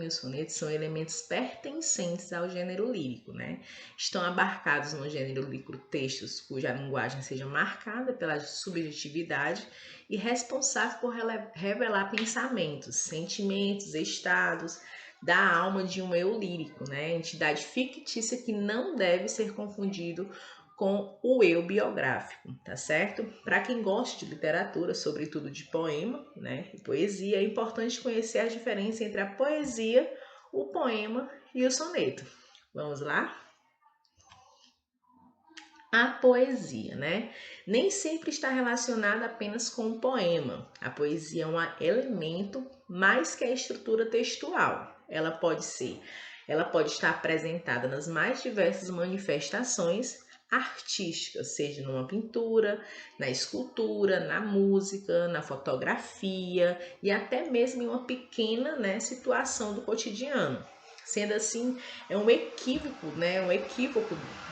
e o soneto são elementos pertencentes ao gênero lírico, né? Estão abarcados no gênero lírico textos cuja linguagem seja marcada pela subjetividade e responsável por revelar pensamentos, sentimentos, estados da alma de um eu lírico, né? Entidade fictícia que não deve ser confundido com o eu biográfico, tá certo? Para quem gosta de literatura, sobretudo de poema, né, e poesia, é importante conhecer a diferença entre a poesia, o poema e o soneto. Vamos lá? A poesia, né? Nem sempre está relacionada apenas com o poema. A poesia é um elemento mais que a estrutura textual. Ela pode estar apresentada nas mais diversas manifestações artísticas, seja numa pintura, na escultura, na música, na fotografia e até mesmo em uma pequena, né, situação do cotidiano. Sendo assim, é um equívoco, né,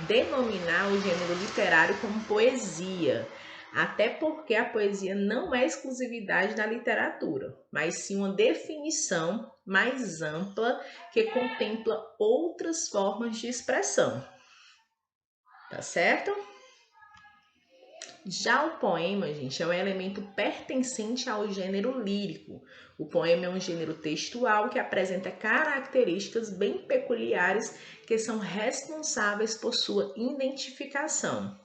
denominar o gênero literário como poesia, até porque a poesia não é exclusividade da literatura, mas sim uma definição mais ampla que contempla outras formas de expressão. Tá certo? Já o poema, gente, é um elemento pertencente ao gênero lírico. O poema é um gênero textual que apresenta características bem peculiares que são responsáveis por sua identificação.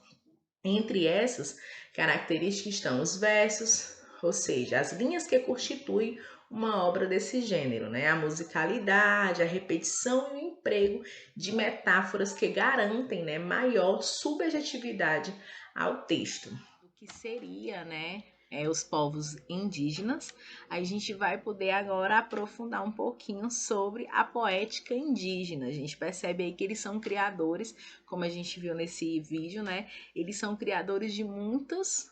Entre essas características estão os versos, ou seja, as linhas que constituem uma obra desse gênero, né? A musicalidade, a repetição e o emprego de metáforas que garantem, né, maior subjetividade ao texto. O que seria, né, os povos indígenas. A gente vai poder agora aprofundar um pouquinho sobre a poética indígena. A gente percebe aí que eles são criadores, como a gente viu nesse vídeo, né? Eles são criadores de muitas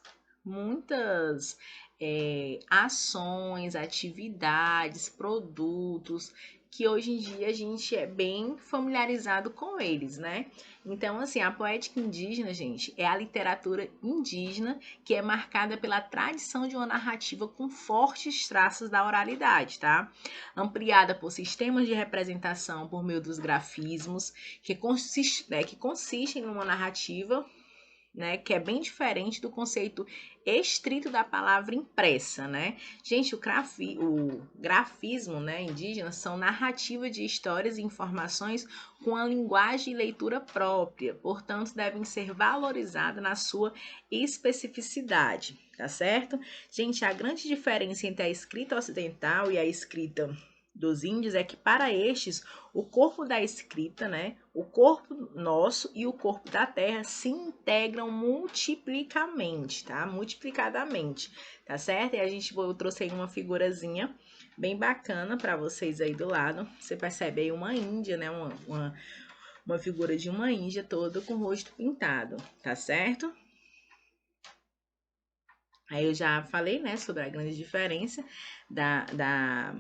ações, atividades, produtos que hoje em dia a gente é bem familiarizado com eles, né? Então, assim, a poética indígena, gente, é a literatura indígena que é marcada pela tradição de uma narrativa com fortes traços da oralidade, tá? Ampliada por sistemas de representação por meio dos grafismos, que consistem numa narrativa, né, que é bem diferente do conceito estrito da palavra impressa, né? Gente, o grafismo, né, indígena são narrativas de histórias e informações com a linguagem e leitura própria, portanto, devem ser valorizadas na sua especificidade, tá certo? Gente, a grande diferença entre a escrita ocidental e a escrita dos índios é que para estes o corpo da escrita, né, o corpo nosso e o corpo da terra se integram multiplicadamente, tá certo? E eu trouxe aí uma figurazinha bem bacana para vocês aí do lado. Você percebe aí uma índia, né, uma figura de uma índia toda com o rosto pintado, tá certo? Aí eu já falei, né, sobre a grande diferença da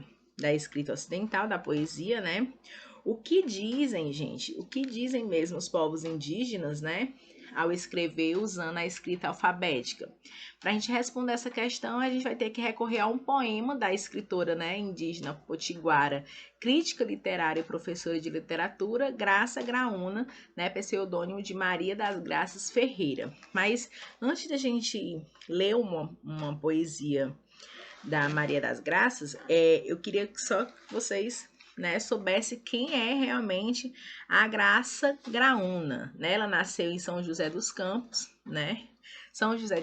escrita ocidental, da poesia, né? O que dizem, gente? O que dizem mesmo os povos indígenas, né? Ao escrever usando a escrita alfabética? Para a gente responder essa questão, a gente vai ter que recorrer a um poema da escritora, né, indígena potiguara, crítica literária e professora de literatura, Graça Graúna, né, pseudônimo de Maria das Graças Ferreira. Mas antes da gente ler uma poesia da Maria das Graças, eu queria que só vocês, né, soubesse quem é realmente a Graça Graúna, né? Ela nasceu em São José dos Campos, né? São José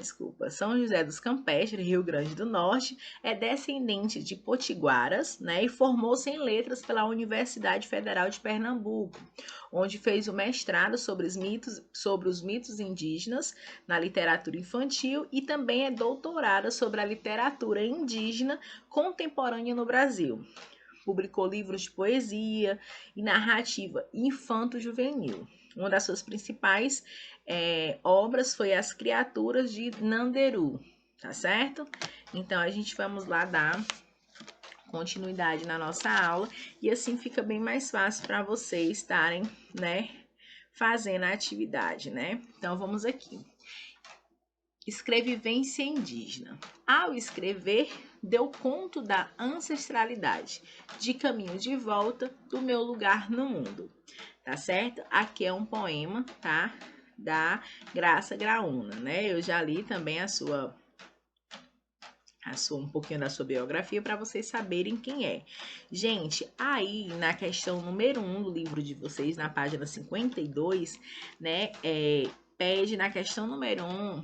dos Campestres, Rio Grande do Norte, é descendente de potiguaras, né? E formou-se em letras pela Universidade Federal de Pernambuco, onde fez o mestrado sobre os mitos indígenas na literatura infantil e também é doutorada sobre a literatura indígena contemporânea no Brasil. Publicou livros de poesia e narrativa infanto-juvenil. Uma das suas principais obras foi As Criaturas de Nanderu, tá certo? Então, a gente vamos lá dar continuidade na nossa aula e assim fica bem mais fácil para vocês estarem, né, fazendo a atividade, né? Então, vamos aqui. Escrevivência indígena. Ao escrever, deu conto da ancestralidade, de caminho de volta do meu lugar no mundo. Tá certo? Aqui é um poema, tá? Da Graça Graúna, né? Eu já li também um pouquinho da sua biografia para vocês saberem quem é. Gente, aí na questão número 1 do livro de vocês, na página 52, né? Pede na questão número 1,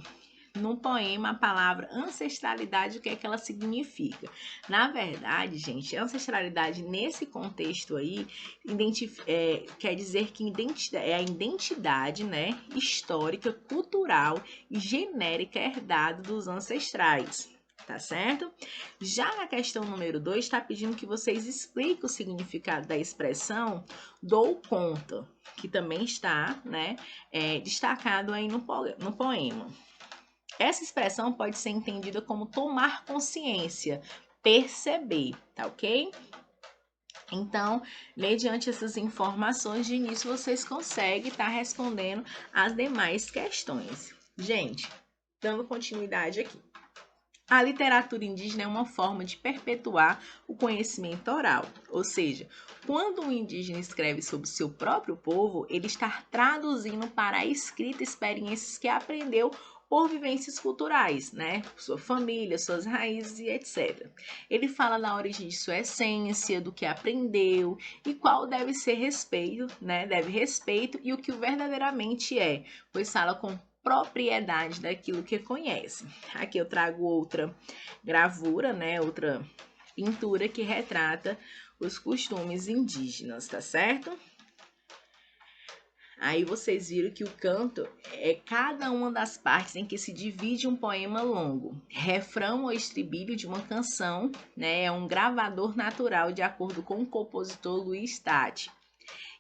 no poema, a palavra ancestralidade, o que é que ela significa? Na verdade, gente, ancestralidade nesse contexto aí quer dizer que é a identidade, né, histórica, cultural e genérica herdada dos ancestrais. Tá certo? Já na questão número 2, está pedindo que vocês expliquem o significado da expressão dou conta, que também está, né, destacado aí no poema. Essa expressão pode ser entendida como tomar consciência, perceber, tá ok? Então, mediante essas informações de início, vocês conseguem estar respondendo as demais questões. Gente, dando continuidade aqui. A literatura indígena é uma forma de perpetuar o conhecimento oral, ou seja, quando um indígena escreve sobre o seu próprio povo, ele está traduzindo para a escrita experiências que aprendeu por vivências culturais, né? Sua família, suas raízes e etc. Ele fala da origem de sua essência, do que aprendeu e qual deve ser respeito, né? Deve respeito e o que verdadeiramente é, pois fala com propriedade daquilo que conhece. Aqui eu trago outra gravura, né? Outra pintura que retrata os costumes indígenas, tá certo? Aí vocês viram que o canto é cada uma das partes em que se divide um poema longo. Refrão ou estribilho de uma canção, né? É um gravador natural de acordo com o compositor Luiz Tati.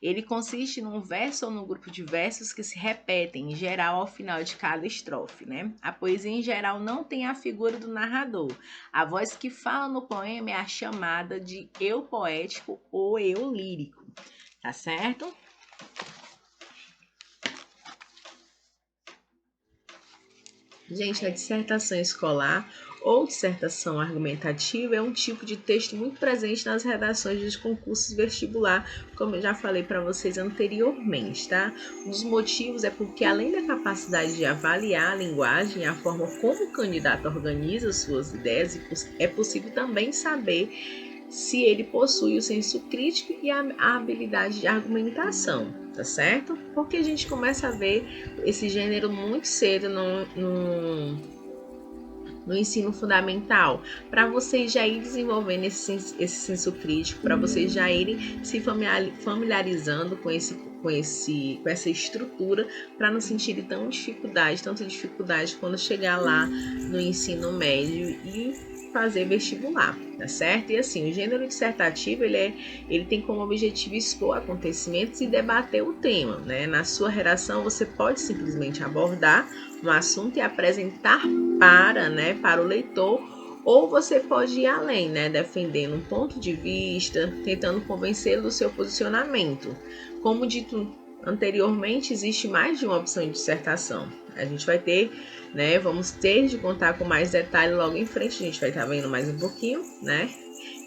Ele consiste num verso ou num grupo de versos que se repetem, em geral, ao final de cada estrofe, né? A poesia, em geral, não tem a figura do narrador. A voz que fala no poema é a chamada de eu poético ou eu lírico, tá certo? Gente, a dissertação escolar ou dissertação argumentativa é um tipo de texto muito presente nas redações dos concursos vestibular, como eu já falei para vocês anteriormente, tá? Um dos motivos é porque, além da capacidade de avaliar a linguagem e a forma como o candidato organiza suas ideias, é possível também saber se ele possui o senso crítico e a habilidade de argumentação, tá certo? Porque a gente começa a ver esse gênero muito cedo no ensino fundamental, para vocês já irem desenvolvendo esse senso crítico, para vocês já irem se familiarizando com essa estrutura, para não sentirem tanta dificuldade quando chegar lá no ensino médio e fazer vestibular, tá certo? E assim, o gênero dissertativo, ele tem como objetivo expor acontecimentos e debater o tema, né? Na sua redação, você pode simplesmente abordar um assunto e apresentar para o leitor, ou você pode ir além, né? Defendendo um ponto de vista, tentando convencê-lo do seu posicionamento. Como dito anteriormente, existe mais de uma opção de dissertação. A gente vai ter, né? Vamos ter de contar com mais detalhe logo em frente, a gente vai estar vendo mais um pouquinho, né?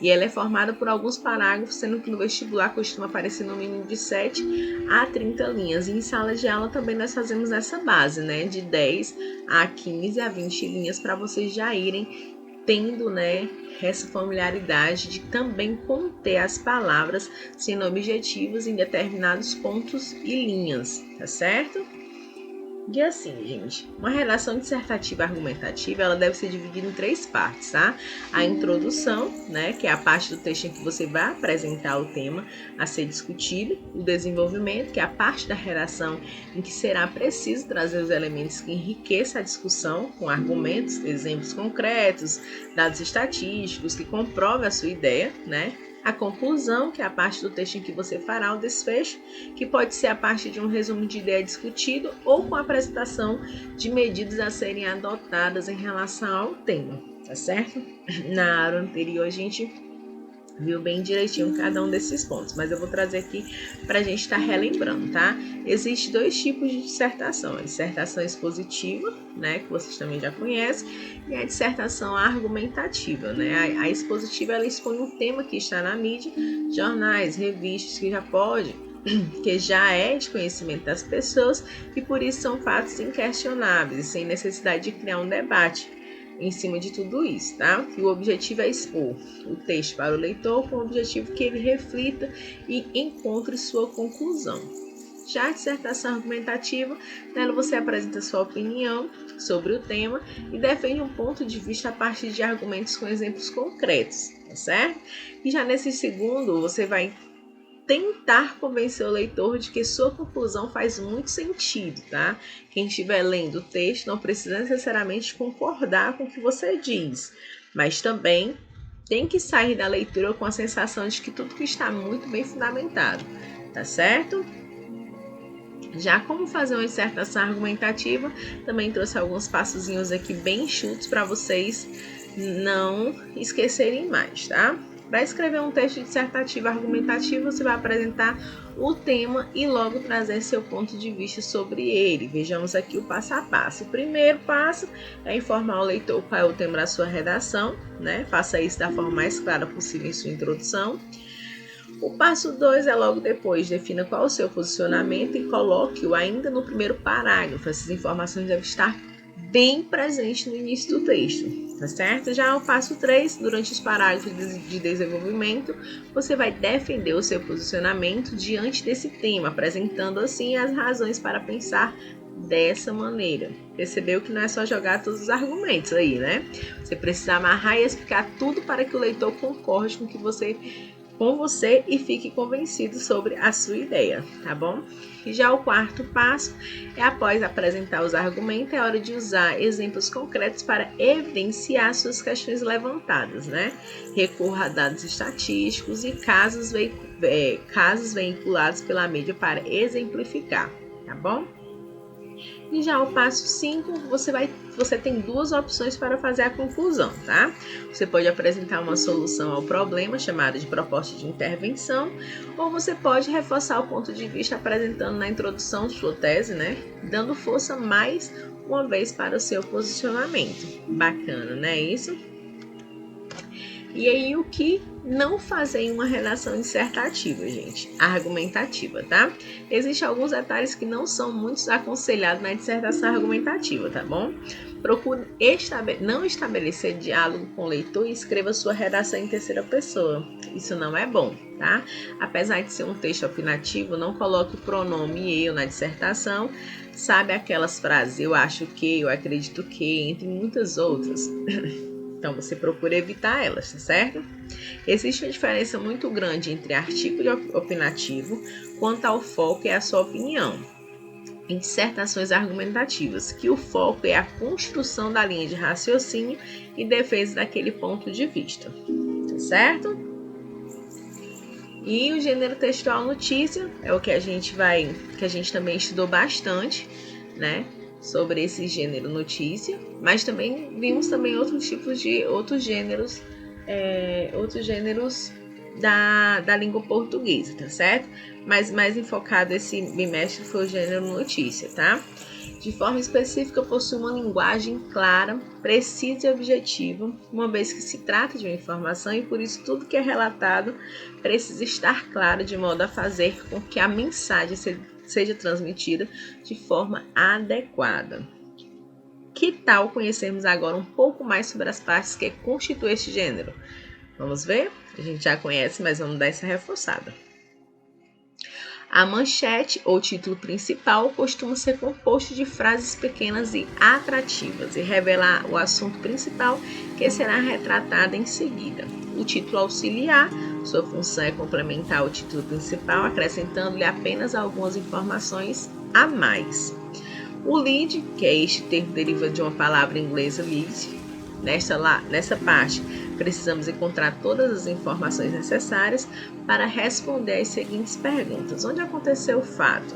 E ela é formada por alguns parágrafos, sendo que no vestibular costuma aparecer no mínimo de 7 a 30 linhas. E em sala de aula também nós fazemos essa base, né? De 10 a 15 a 20 linhas para vocês já irem tendo, né, essa familiaridade de também conter as palavras sendo objetivas em determinados pontos e linhas, tá certo? E assim, gente, uma redação dissertativa argumentativa, ela deve ser dividida em 3 partes, tá? A introdução, né, que é a parte do texto em que você vai apresentar o tema a ser discutido. O desenvolvimento, que é a parte da redação em que será preciso trazer os elementos que enriqueçam a discussão com argumentos, exemplos concretos, dados estatísticos que comprovem a sua ideia, né? A conclusão, que é a parte do texto em que você fará o desfecho, que pode ser a parte de um resumo de ideia discutido ou com a apresentação de medidas a serem adotadas em relação ao tema, tá certo? Na aula anterior, a gente Viu bem direitinho cada um desses pontos, mas eu vou trazer aqui para a gente estar relembrando, tá? Existem dois tipos de dissertação: a dissertação expositiva, né, que vocês também já conhecem, e a dissertação argumentativa, né? A expositiva, ela expõe um tema que está na mídia, jornais, revistas, que já é de conhecimento das pessoas e por isso são fatos inquestionáveis, sem necessidade de criar um debate em cima de tudo isso, tá? E o objetivo é expor o texto para o leitor com o objetivo que ele reflita e encontre sua conclusão. Já a dissertação argumentativa, nela você apresenta sua opinião sobre o tema e defende um ponto de vista a partir de argumentos com exemplos concretos, tá certo? E já nesse segundo, você vai tentar convencer o leitor de que sua conclusão faz muito sentido, tá? Quem estiver lendo o texto não precisa necessariamente concordar com o que você diz, mas também tem que sair da leitura com a sensação de que tudo que está muito bem fundamentado, tá certo? Já como fazer uma dissertação argumentativa, também trouxe alguns passozinhos aqui bem enxutos para vocês não esquecerem mais, tá? Para escrever um texto dissertativo argumentativo, você vai apresentar o tema e logo trazer seu ponto de vista sobre ele. Vejamos aqui o passo a passo. O primeiro passo é informar o leitor qual é o tema da sua redação, né? Faça isso da forma mais clara possível em sua introdução. O passo 2 é logo depois, defina qual é o seu posicionamento e coloque-o ainda no primeiro parágrafo. Essas informações devem estar bem presentes no início do texto, tá certo? Já o passo 3, durante os parágrafos de desenvolvimento, você vai defender o seu posicionamento diante desse tema, apresentando assim as razões para pensar dessa maneira. Percebeu que não é só jogar todos os argumentos aí, né? Você precisa amarrar e explicar tudo para que o leitor concorde com você e fique convencido sobre a sua ideia, tá bom? E já o quarto passo é, após apresentar os argumentos, é hora de usar exemplos concretos para evidenciar suas questões levantadas, né? Recorra a dados estatísticos e casos veiculados pela mídia para exemplificar, tá bom? E já o passo 5, você tem duas opções para fazer a conclusão, tá? Você pode apresentar uma solução ao problema, chamada de proposta de intervenção, ou você pode reforçar o ponto de vista apresentando na introdução sua tese, né? Dando força mais uma vez para o seu posicionamento. Bacana, não é isso? E aí, o que não fazer em uma redação dissertativa, gente? Argumentativa, tá? Existem alguns detalhes que não são muito aconselhados na dissertação argumentativa, tá bom? Procure não estabelecer diálogo com o leitor e escreva sua redação em terceira pessoa. Isso não é bom, tá? Apesar de ser um texto opinativo, não coloque o pronome eu na dissertação. Sabe aquelas frases, eu acho que, eu acredito que, entre muitas outras. Então, você procura evitar elas, tá certo? Existe uma diferença muito grande entre artigo opinativo quanto ao foco e a sua opinião em dissertações argumentativas, que o foco é a construção da linha de raciocínio e defesa daquele ponto de vista, tá certo? E o gênero textual notícia é o que a gente também estudou bastante, né? Sobre esse gênero notícia, mas também vimos também outros gêneros da língua portuguesa, tá certo? Mas mais enfocado esse bimestre foi o gênero notícia, tá? De forma específica, possui uma linguagem clara, precisa e objetiva, uma vez que se trata de uma informação e por isso tudo que é relatado precisa estar claro de modo a fazer com que a mensagem seja transmitida de forma adequada. Que tal conhecermos agora um pouco mais sobre as partes que constituem este gênero? Vamos ver? A gente já conhece, mas vamos dar essa reforçada. A manchete ou título principal costuma ser composto de frases pequenas e atrativas e revelar o assunto principal que será retratado em seguida. O título auxiliar, sua função é complementar o título principal, acrescentando-lhe apenas algumas informações a mais. O lead, que é este termo deriva de uma palavra inglesa lead. Nessa parte, precisamos encontrar todas as informações necessárias para responder às seguintes perguntas. Onde aconteceu o fato?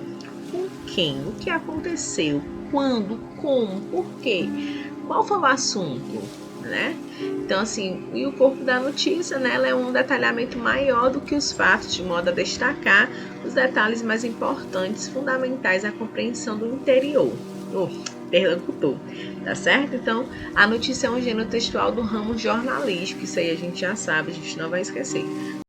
Com quem? O que aconteceu? Quando? Como? Por quê? Qual foi o assunto? né? Então, assim, e o corpo da notícia, né, ela é um detalhamento maior do que os fatos, de modo a destacar os detalhes mais importantes, fundamentais à compreensão do interior, do interlocutor, tá certo? Então, a notícia é um gênero textual do ramo jornalístico, isso aí a gente já sabe, a gente não vai esquecer.